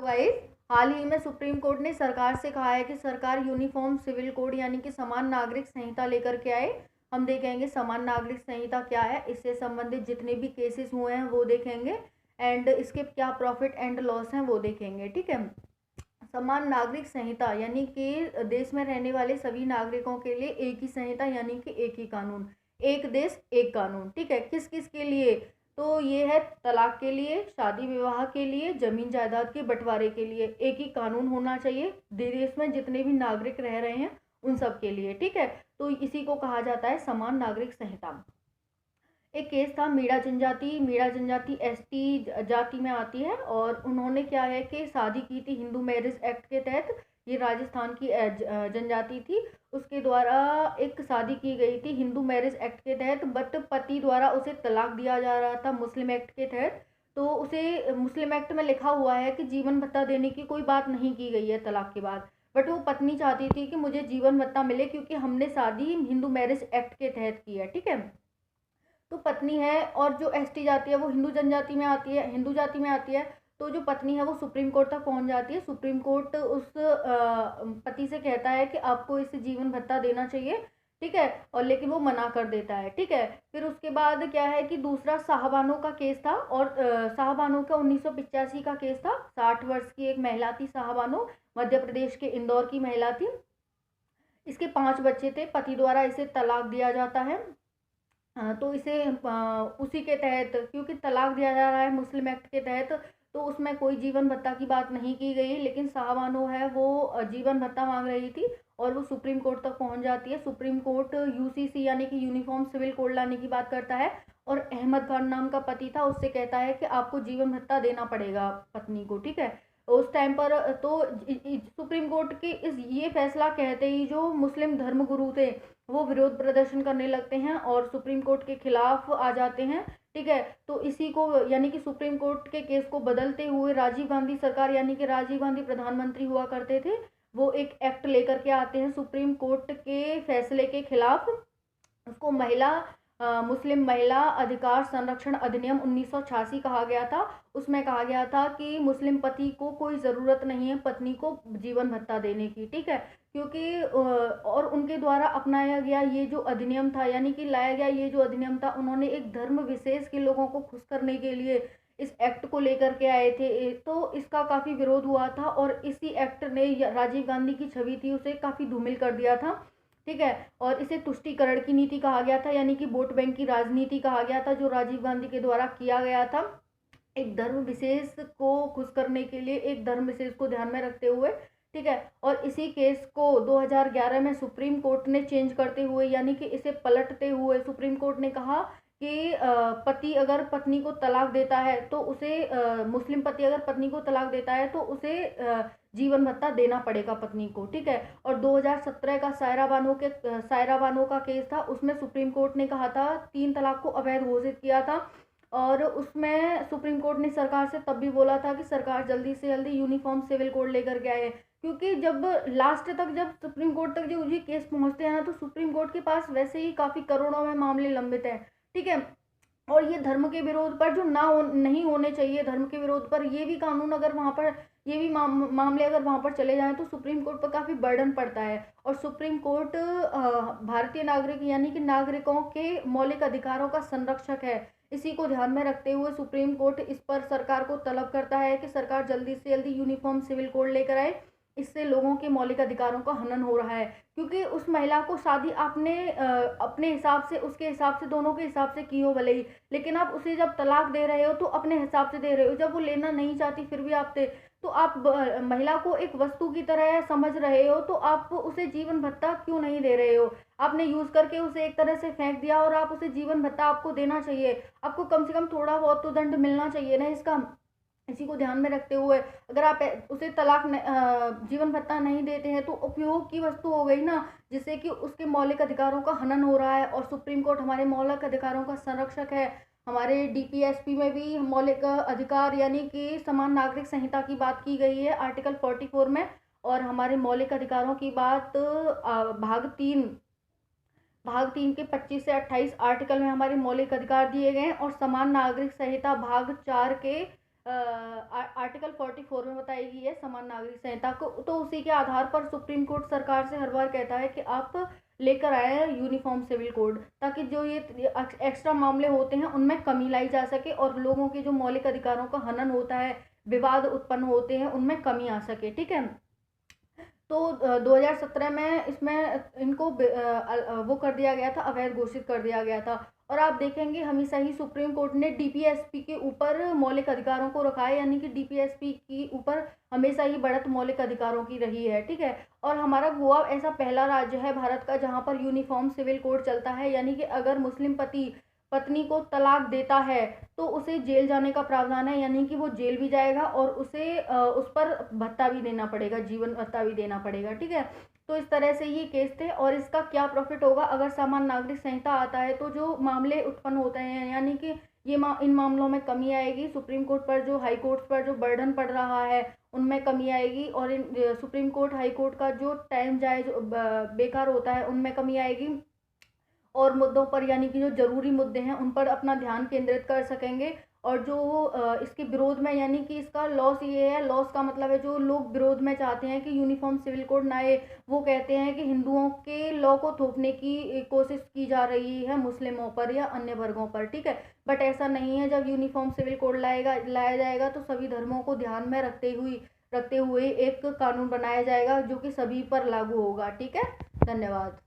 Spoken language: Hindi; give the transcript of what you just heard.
तो गाइस, हाल ही में सुप्रीम कोर्ट ने सरकार से कहा है कि सरकार यूनिफॉर्म सिविल कोड यानी कि समान नागरिक संहिता लेकर के आए। हम देखेंगे समान नागरिक संहिता क्या है, इससे संबंधित जितने भी केसेस हुए हैं वो देखेंगे एंड इसके क्या प्रॉफिट एंड लॉस हैं वो देखेंगे। ठीक है। समान नागरिक संहिता यानी कि देश में रहने वाले सभी नागरिकों के लिए एक ही संहिता यानी कि एक ही कानून, एक देश एक कानून। ठीक है। किस किस के लिए? तो ये है तलाक के लिए, शादी विवाह के लिए, जमीन जायदाद के बंटवारे के लिए एक ही कानून होना चाहिए देश में जितने भी नागरिक रह रहे हैं उन सब के लिए। ठीक है। तो इसी को कहा जाता है समान नागरिक संहिता। एक केस था मीणा जनजाति एसटी जाति में आती है और उन्होंने क्या है कि शादी की थी हिंदू मैरिज एक्ट के तहत। ये राजस्थान की जनजाति थी, उसके द्वारा एक शादी की गई थी हिंदू मैरिज एक्ट के तहत, बट पति द्वारा उसे तलाक दिया जा रहा था मुस्लिम एक्ट के तहत। तो उसे मुस्लिम एक्ट में लिखा हुआ है कि जीवन भत्ता देने की कोई बात नहीं की गई है तलाक के बाद, बट वो पत्नी चाहती थी कि मुझे जीवन भत्ता मिले क्योंकि हमने शादी हिंदू मैरिज एक्ट के तहत की है। ठीक है। तो पत्नी है और जो एसटी जाति है वो हिंदू जनजाति में आती है, हिंदू जाति में आती है। तो जो पत्नी है वो सुप्रीम कोर्ट तक पहुंच जाती है। सुप्रीम कोर्ट उस पति से कहता है कि आपको इसे जीवन भत्ता देना चाहिए। ठीक है। और लेकिन वो मना कर देता है। ठीक है। फिर उसके बाद क्या है कि दूसरा शाहबानो का केस था और शाहबानो का 1985 का केस था। 60 वर्ष की एक महिला थी शाहबानो, मध्य प्रदेश के इंदौर की महिला थी। इसके 5 बच्चे थे, पति द्वारा इसे तलाक दिया जाता है। तो इसे उसी के तहत, क्योंकि तलाक दिया जा रहा है मुस्लिम एक्ट के तहत, तो उसमें कोई जीवन भत्ता की बात नहीं की गई, लेकिन शाहबानो है वो जीवन भत्ता मांग रही थी और वो सुप्रीम कोर्ट तक पहुंच जाती है। सुप्रीम कोर्ट यूसीसी यानी कि यूनिफॉर्म सिविल कोड लाने की बात करता है और अहमद खान नाम का पति था, उससे कहता है कि आपको जीवन भत्ता देना पड़ेगा पत्नी को। ठीक है। उस टाइम पर तो सुप्रीम कोर्ट के इस ये फैसला कहते ही जो मुस्लिम धर्मगुरु थे वो विरोध प्रदर्शन करने लगते हैं और सुप्रीम कोर्ट के खिलाफ आ जाते हैं। ठीक है। तो इसी को यानी कि सुप्रीम कोर्ट के केस को बदलते हुए राजीव गांधी सरकार यानी कि राजीव गांधी प्रधानमंत्री हुआ करते थे, वो एक एक्ट लेकर के आते हैं सुप्रीम कोर्ट के फैसले के खिलाफ। उसको मुस्लिम महिला अधिकार संरक्षण अधिनियम 1986 कहा गया था। उसमें कहा गया था कि मुस्लिम पति को कोई ज़रूरत नहीं है पत्नी को जीवन भत्ता देने की। ठीक है। क्योंकि और उनके द्वारा अपनाया गया ये जो अधिनियम था यानी कि लाया गया ये जो अधिनियम था, उन्होंने एक धर्म विशेष के लोगों को खुश करने के लिए इस एक्ट को लेकर के आए थे। तो इसका काफ़ी विरोध हुआ था और इसी एक्ट ने राजीव गांधी की छवि थी उसे काफ़ी धूमिल कर दिया था। ठीक है। और इसे तुष्टीकरण की नीति कहा गया था यानी कि वोट बैंक की राजनीति कहा गया था जो राजीव गांधी के द्वारा किया गया था एक धर्म विशेष को खुश करने के लिए, एक धर्म विशेष को ध्यान में रखते हुए। ठीक है। और इसी केस को 2011 में सुप्रीम कोर्ट ने चेंज करते हुए यानी कि इसे पलटते हुए सुप्रीम कोर्ट ने कहा कि पति अगर पत्नी को तलाक देता है तो उसे मुस्लिम पति अगर पत्नी को तलाक देता है तो उसे जीवन भत्ता देना पड़ेगा पत्नी को। ठीक है। और 2017 का सायरा बानो का केस था, उसमें सुप्रीम कोर्ट ने कहा था 3 तलाक को अवैध घोषित किया था और उसमें सुप्रीम कोर्ट ने सरकार से तब भी बोला था कि सरकार जल्दी से जल्दी यूनिफॉर्म सिविल कोड लेकर के आए, क्योंकि जब लास्ट तक जब सुप्रीम कोर्ट तक जो ये केस पहुंचते हैं ना तो सुप्रीम कोर्ट के पास वैसे ही काफ़ी करोड़ों में मामले लंबित हैं। ठीक है। और ये धर्म के विरोध पर जो नहीं होने चाहिए, धर्म के विरोध पर ये भी कानून अगर वहाँ पर ये भी मामले अगर वहाँ पर चले जाएं तो सुप्रीम कोर्ट पर काफ़ी बर्डन पड़ता है। और सुप्रीम कोर्ट भारतीय नागरिक यानी कि नागरिकों के मौलिक अधिकारों का संरक्षक है। इसी को ध्यान में रखते हुए सुप्रीम कोर्ट इस पर सरकार को तलब करता है कि सरकार जल्दी से जल्दी यूनिफॉर्म सिविल कोड लेकर आए, इससे लोगों के मौलिक अधिकारों का हनन हो रहा है। क्योंकि उस महिला को शादी आपने अपने हिसाब से, उसके हिसाब से, दोनों के हिसाब से की हो भले ही, लेकिन आप उसे जब तलाक दे रहे हो तो अपने हिसाब से दे रहे हो। जब वो लेना नहीं चाहती फिर भी आप दे, तो आप महिला को एक वस्तु की तरह समझ रहे हो, तो आप उसे जीवन भत्ता क्यों नहीं दे रहे हो? आपने यूज करके उसे एक तरह से फेंक दिया और आप उसे जीवन भत्ता आपको देना चाहिए, आपको कम से कम थोड़ा बहुत तो दंड मिलना चाहिए ना इसका। इसी को ध्यान में रखते हुए अगर आप उसे जीवन भत्ता नहीं देते हैं तो उपयोग की वस्तु हो गई ना, जिससे कि उसके मौलिक अधिकारों का हनन हो रहा है। और सुप्रीम कोर्ट हमारे मौलिक अधिकारों का संरक्षक है। हमारे डीपीएसपी में भी मौलिक अधिकार यानी कि समान नागरिक संहिता की बात की गई है आर्टिकल 44 में। और हमारे मौलिक अधिकारों की बात भाग 3 के 25 से 28 आर्टिकल में हमारे मौलिक अधिकार दिए गए हैं। और समान नागरिक संहिता भाग 4 के आर्टिकल 44 में बताई गई है समान नागरिक संहिता को, तो उसी के आधार पर सुप्रीम कोर्ट सरकार से हर बार कहता है कि आप लेकर आए हैं यूनिफॉर्म सिविल कोड, ताकि जो ये एक्स्ट्रा मामले होते हैं उनमें कमी लाई जा सके और लोगों के जो मौलिक अधिकारों का हनन होता है, विवाद उत्पन्न होते हैं, उनमें कमी आ सके। ठीक है, तो 2017 में इसमें इनको वो कर दिया गया था, अवैध घोषित कर दिया गया था। और आप देखेंगे हमेशा ही सुप्रीम कोर्ट ने डीपीएसपी के ऊपर मौलिक अधिकारों को रखा है, यानी कि डीपीएसपी के ऊपर हमेशा ही बढ़त मौलिक अधिकारों की रही है। ठीक है, और हमारा गोवा ऐसा पहला राज्य है भारत का जहाँ पर यूनिफॉर्म सिविल कोड चलता है, यानी कि अगर मुस्लिम पति पत्नी को तलाक देता है तो उसे जेल जाने का प्रावधान है, यानी कि वो जेल भी जाएगा और उसे उस पर भत्ता भी देना पड़ेगा, जीवन भत्ता भी देना पड़ेगा। ठीक है, तो इस तरह से ये केस थे। और इसका क्या प्रॉफिट होगा अगर समान नागरिक संहिता आता है, तो जो मामले उत्पन्न होते हैं, यानी कि ये इन मामलों में कमी आएगी, सुप्रीम कोर्ट पर जो हाई कोर्ट पर जो बर्डन पड़ रहा है उनमें कमी आएगी, और इन सुप्रीम कोर्ट हाई कोर्ट का जो टाइम जाए जो बेकार होता है उनमें कमी आएगी, और मुद्दों पर यानी कि जो जरूरी मुद्दे हैं उन पर अपना ध्यान केंद्रित कर सकेंगे। और जो इसके विरोध में, यानी कि इसका लॉस ये है, लॉस का मतलब है जो लोग विरोध में चाहते हैं कि यूनिफॉर्म सिविल कोड ना आए, वो कहते हैं कि हिंदुओं के लॉ को थोपने की कोशिश की जा रही है मुस्लिमों पर या अन्य वर्गों पर। ठीक है, बट ऐसा नहीं है। जब यूनिफॉर्म सिविल कोड लाया जाएगा तो सभी धर्मों को ध्यान में रखते हुए एक कानून बनाया जाएगा जो कि सभी पर लागू होगा। ठीक है, धन्यवाद।